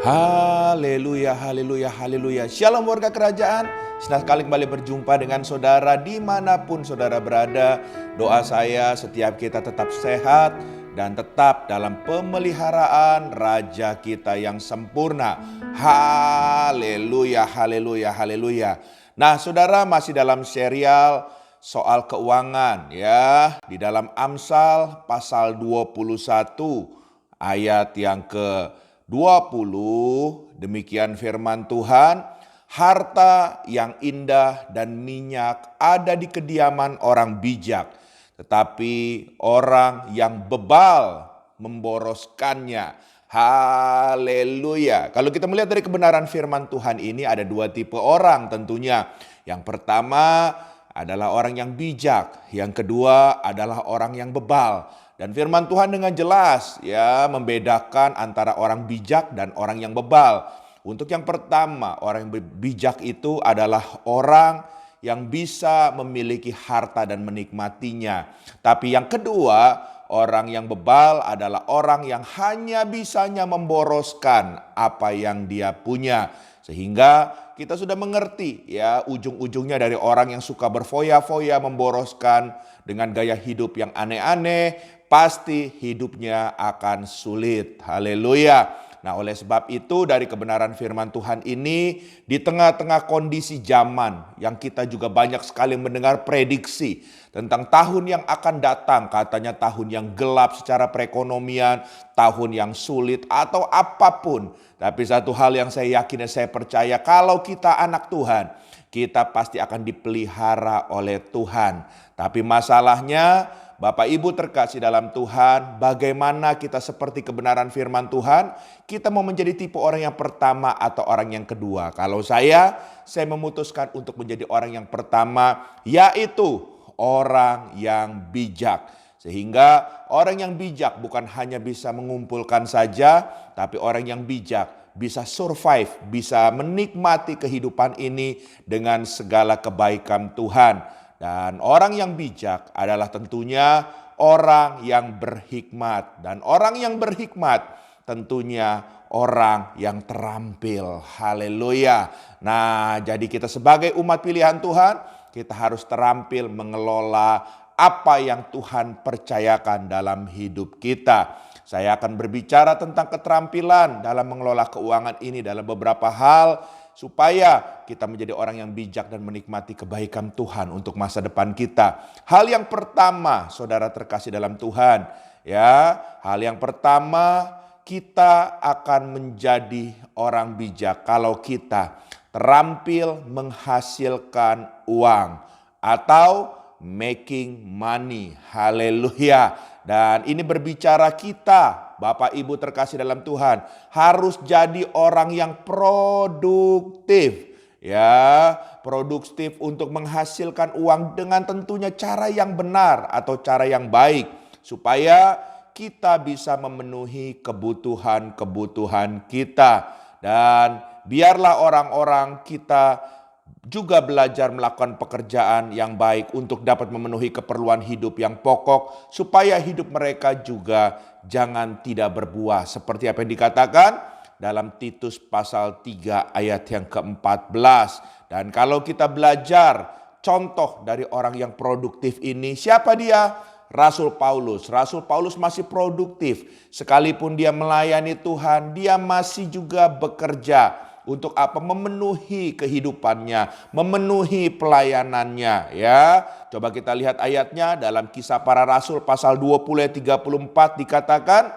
Haleluya, haleluya, haleluya. Shalom warga kerajaan. Senang sekali kembali berjumpa dengan saudara dimanapun saudara berada. Doa saya setiap kita tetap sehat dan tetap dalam pemeliharaan Raja kita yang sempurna. Haleluya, haleluya, haleluya. Nah saudara, masih dalam serial soal keuangan ya. Di dalam Amsal pasal 21 ayat yang ke-20, demikian firman Tuhan, harta yang indah dan minyak ada di kediaman orang bijak, tetapi orang yang bebal memboroskannya. Haleluya. Kalau kita melihat dari kebenaran firman Tuhan ini, ada dua tipe orang tentunya. Yang pertama adalah orang yang bijak, yang kedua adalah orang yang bebal. Dan firman Tuhan dengan jelas ya membedakan antara orang bijak dan orang yang bebal. Untuk yang pertama, orang yang bijak itu adalah orang yang bisa memiliki harta dan menikmatinya. Tapi yang kedua, orang yang bebal adalah orang yang hanya bisanya memboroskan apa yang dia punya. Sehingga kita sudah mengerti ya ujung-ujungnya dari orang yang suka berfoya-foya memboroskan dengan gaya hidup yang aneh-aneh, pasti hidupnya akan sulit. Haleluya. Nah, oleh sebab itu dari kebenaran firman Tuhan ini, di tengah-tengah kondisi zaman yang kita juga banyak sekali mendengar prediksi tentang tahun yang akan datang, katanya tahun yang gelap secara perekonomian, tahun yang sulit atau apapun. Tapi satu hal yang saya yakin dan saya percaya, kalau kita anak Tuhan, kita pasti akan dipelihara oleh Tuhan. Tapi masalahnya, Bapak Ibu terkasih dalam Tuhan, bagaimana kita seperti kebenaran firman Tuhan, kita mau menjadi tipe orang yang pertama atau orang yang kedua. Kalau saya memutuskan untuk menjadi orang yang pertama, yaitu orang yang bijak. Sehingga orang yang bijak bukan hanya bisa mengumpulkan saja, tapi orang yang bijak bisa survive, bisa menikmati kehidupan ini dengan segala kebaikan Tuhan. Dan orang yang bijak adalah tentunya orang yang berhikmat. Dan orang yang berhikmat tentunya orang yang terampil. Haleluya. Nah, jadi kita sebagai umat pilihan Tuhan, kita harus terampil mengelola apa yang Tuhan percayakan dalam hidup kita. Saya akan berbicara tentang keterampilan dalam mengelola keuangan ini dalam beberapa hal, supaya kita menjadi orang yang bijak dan menikmati kebaikan Tuhan untuk masa depan kita. Hal yang pertama, saudara terkasih dalam Tuhan, ya, hal yang pertama, kita akan menjadi orang bijak kalau kita terampil menghasilkan uang atau making money. Haleluya. Dan ini berbicara kita, Bapak Ibu terkasih dalam Tuhan, harus jadi orang yang produktif. Ya, produktif untuk menghasilkan uang dengan tentunya cara yang benar atau cara yang baik, supaya kita bisa memenuhi kebutuhan-kebutuhan kita. Dan biarlah orang-orang kita juga belajar melakukan pekerjaan yang baik untuk dapat memenuhi keperluan hidup yang pokok, supaya hidup mereka juga jangan tidak berbuah. Seperti apa yang dikatakan dalam Titus pasal 3 ayat yang ke-14. Dan kalau kita belajar contoh dari orang yang produktif ini, siapa dia? Rasul Paulus. Rasul Paulus masih produktif. Sekalipun dia melayani Tuhan, dia masih juga bekerja. Untuk apa? Memenuhi kehidupannya, memenuhi pelayanannya ya. Coba kita lihat ayatnya dalam Kisah Para Rasul pasal 20 ayat 34 dikatakan,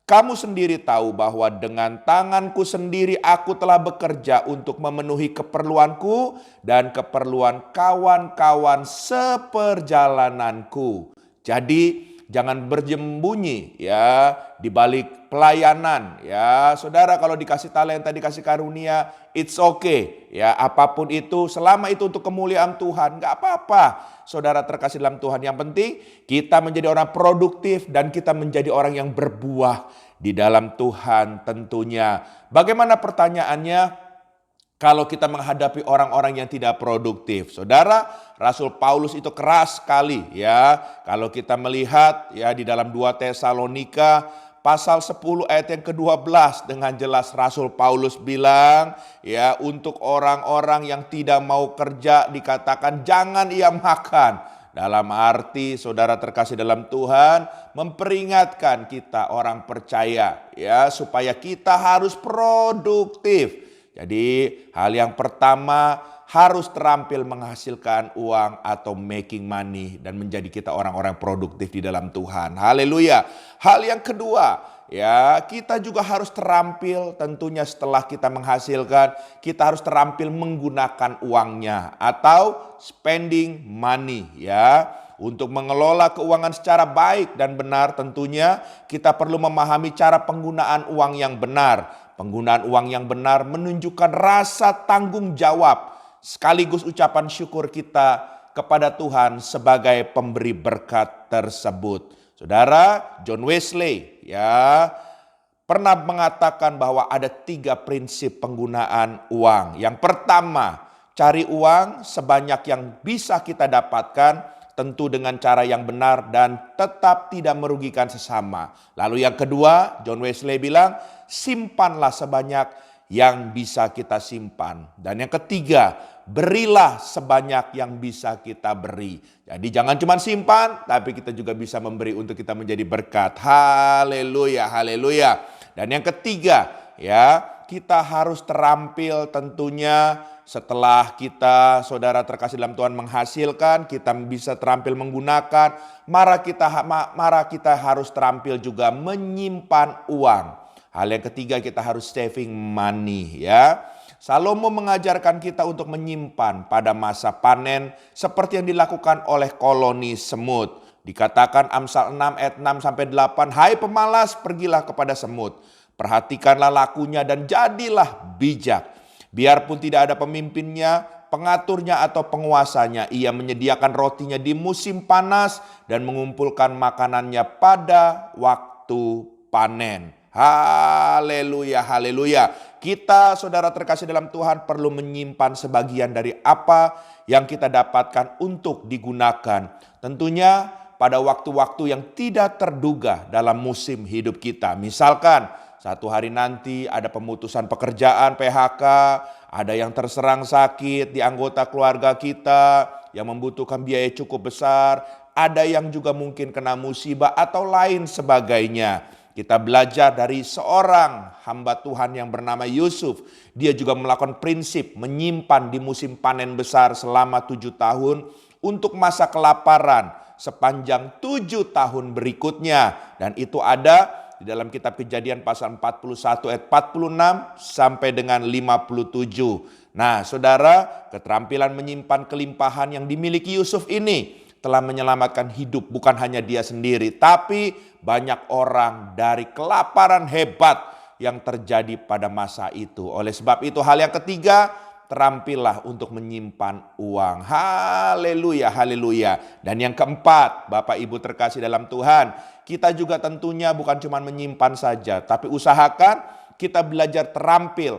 kamu sendiri tahu bahwa dengan tanganku sendiri aku telah bekerja untuk memenuhi keperluanku dan keperluan kawan-kawan seperjalananku. Jadi jangan berjembunyi ya di balik pelayanan ya. Saudara kalau dikasih talenta, dikasih karunia, it's okay ya, apapun itu selama itu untuk kemuliaan Tuhan, gak apa-apa. Saudara terkasih dalam Tuhan, yang penting kita menjadi orang produktif dan kita menjadi orang yang berbuah di dalam Tuhan tentunya. Bagaimana pertanyaannya? Kalau kita menghadapi orang-orang yang tidak produktif, saudara, Rasul Paulus itu keras sekali ya. Kalau kita melihat ya di dalam 2 Tesalonika pasal 10 ayat yang ke-12 dengan jelas Rasul Paulus bilang, ya, untuk orang-orang yang tidak mau kerja dikatakan jangan ia makan. Dalam arti saudara terkasih dalam Tuhan memperingatkan kita orang percaya, ya, supaya kita harus produktif. Jadi hal yang pertama harus terampil menghasilkan uang atau making money dan menjadi kita orang-orang produktif di dalam Tuhan. Haleluya. Hal yang kedua, ya, kita juga harus terampil tentunya setelah kita menghasilkan, kita harus terampil menggunakan uangnya atau spending money, ya. Untuk mengelola keuangan secara baik dan benar tentunya kita perlu memahami cara penggunaan uang yang benar. Penggunaan uang yang benar menunjukkan rasa tanggung jawab sekaligus ucapan syukur kita kepada Tuhan sebagai pemberi berkat tersebut. Saudara, John Wesley, ya, pernah mengatakan bahwa ada 3 prinsip penggunaan uang. Yang pertama, cari uang sebanyak yang bisa kita dapatkan, tentu dengan cara yang benar dan tetap tidak merugikan sesama. Lalu yang kedua, John Wesley bilang, simpanlah sebanyak yang bisa kita simpan. Dan yang ketiga, berilah sebanyak yang bisa kita beri. Jadi jangan cuma simpan, tapi kita juga bisa memberi untuk kita menjadi berkat. Haleluya, haleluya. Dan yang ketiga, ya, kita harus terampil tentunya setelah kita, saudara terkasih dalam Tuhan, menghasilkan, kita bisa terampil menggunakan, mara kita harus terampil juga menyimpan uang. Hal yang ketiga, kita harus saving money, ya. Salomo mengajarkan kita untuk menyimpan pada masa panen seperti yang dilakukan oleh koloni semut. Dikatakan Amsal 6 ayat 6 sampai 8, hai pemalas, pergilah kepada semut. Perhatikanlah lakunya dan jadilah bijak. Biarpun tidak ada pemimpinnya, pengaturnya atau penguasanya, ia menyediakan rotinya di musim panas dan mengumpulkan makanannya pada waktu panen. Haleluya, haleluya. Kita, saudara terkasih dalam Tuhan, perlu menyimpan sebagian dari apa yang kita dapatkan untuk digunakan. Tentunya pada waktu-waktu yang tidak terduga dalam musim hidup kita. Misalkan satu hari nanti ada pemutusan pekerjaan, PHK, ada yang terserang sakit di anggota keluarga kita yang membutuhkan biaya cukup besar, ada yang juga mungkin kena musibah atau lain sebagainya. Kita belajar dari seorang hamba Tuhan yang bernama Yusuf. Dia juga melakukan prinsip menyimpan di musim panen besar selama 7 tahun untuk masa kelaparan sepanjang 7 tahun berikutnya. Dan itu ada di dalam kitab Kejadian pasal 41 ayat 46 sampai dengan 57. Nah, saudara, keterampilan menyimpan kelimpahan yang dimiliki Yusuf ini telah menyelamatkan hidup bukan hanya dia sendiri, tapi banyak orang dari kelaparan hebat yang terjadi pada masa itu. Oleh sebab itu, hal yang ketiga, terampillah untuk menyimpan uang. Haleluya, haleluya. Dan yang keempat, Bapak Ibu terkasih dalam Tuhan, kita juga tentunya bukan cuma menyimpan saja, tapi usahakan kita belajar terampil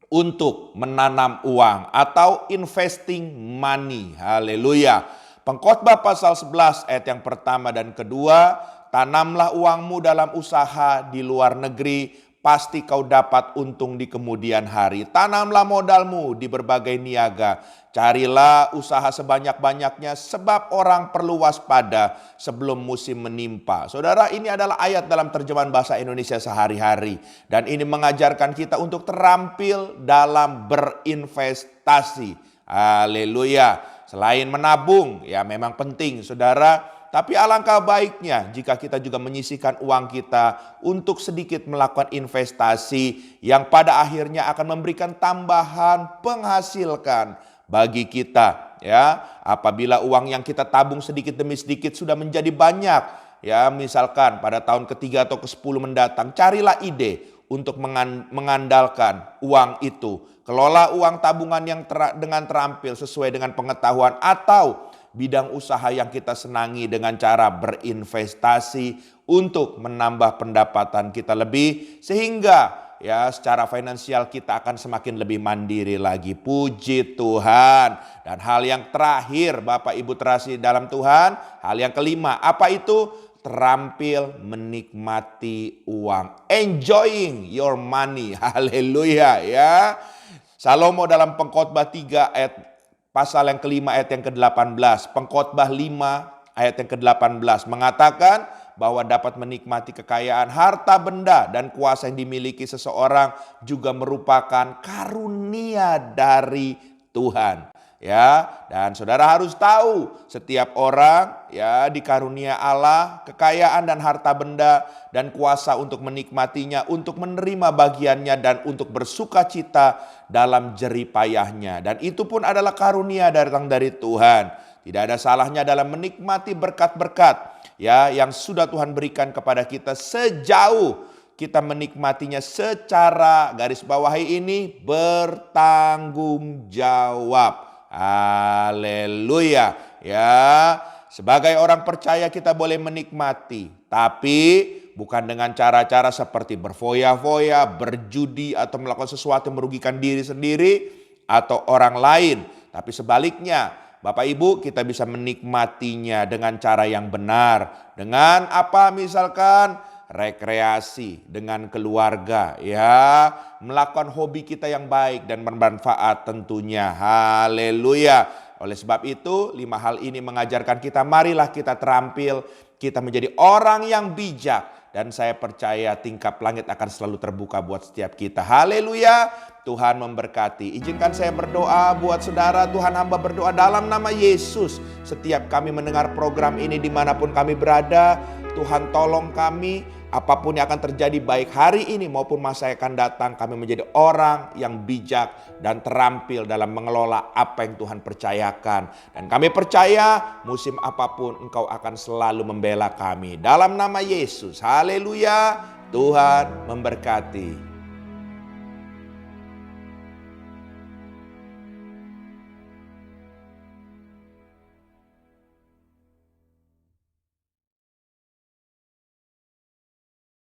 untuk menanam uang atau investing money. Haleluya. Pengkhotbah pasal 11 ayat yang pertama dan kedua, tanamlah uangmu dalam usaha di luar negeri, pasti kau dapat untung di kemudian hari. Tanamlah modalmu di berbagai niaga, carilah usaha sebanyak-banyaknya sebab orang perlu waspada sebelum musim menimpa. Saudara, ini adalah ayat dalam terjemahan bahasa Indonesia sehari-hari. Dan ini mengajarkan kita untuk terampil dalam berinvestasi. Haleluya. Selain menabung, ya memang penting saudara, tapi alangkah baiknya jika kita juga menyisihkan uang kita untuk sedikit melakukan investasi yang pada akhirnya akan memberikan tambahan penghasilan bagi kita. Ya, apabila uang yang kita tabung sedikit demi sedikit sudah menjadi banyak, ya misalkan pada tahun ketiga atau ke-10 mendatang, carilah ide untuk mengandalkan uang itu. Kelola uang tabungan yang dengan terampil sesuai dengan pengetahuan atau bidang usaha yang kita senangi dengan cara berinvestasi untuk menambah pendapatan kita lebih sehingga ya secara finansial kita akan semakin lebih mandiri lagi. Puji Tuhan. Dan hal yang terakhir Bapak Ibu terkasih dalam Tuhan, hal yang kelima, apa itu? terampil menikmati uang. Enjoying your money. Haleluya ya. Salomo dalam Pengkhotbah 3 ayat pasal yang kelima ayat yang ke-18. Pengkhotbah 5 ayat yang ke-18 mengatakan bahwa dapat menikmati kekayaan, harta benda, dan kuasa yang dimiliki seseorang juga merupakan karunia dari Tuhan. Ya, dan saudara harus tahu setiap orang ya dikarunia Allah kekayaan dan harta benda dan kuasa untuk menikmatinya, untuk menerima bagiannya dan untuk bersukacita dalam jerih payahnya. Dan itu pun adalah karunia datang dari Tuhan. Tidak ada salahnya dalam menikmati berkat-berkat ya yang sudah Tuhan berikan kepada kita sejauh kita menikmatinya secara garis bawahi ini bertanggung jawab. Haleluya ya. Sebagai orang percaya kita boleh menikmati, tapi bukan dengan cara-cara seperti berfoya-foya, berjudi, atau melakukan sesuatu yang merugikan diri sendiri atau orang lain. Tapi sebaliknya, Bapak Ibu, kita bisa menikmatinya dengan cara yang benar. Dengan apa misalkan? Rekreasi dengan keluarga ya, melakukan hobi kita yang baik dan bermanfaat tentunya. Haleluya. Oleh sebab itu 5 hal ini mengajarkan kita, marilah kita terampil, kita menjadi orang yang bijak. Dan saya percaya tingkap langit akan selalu terbuka buat setiap kita. Haleluya. Tuhan memberkati. Izinkan saya berdoa buat saudara. Tuhan, hamba berdoa dalam nama Yesus. Setiap kami mendengar program ini dimanapun kami berada, Tuhan tolong kami, apapun yang akan terjadi baik hari ini maupun masa yang akan datang, kami menjadi orang yang bijak dan terampil dalam mengelola apa yang Tuhan percayakan. Dan kami percaya musim apapun Engkau akan selalu membela kami. Dalam nama Yesus, haleluya, Tuhan memberkati.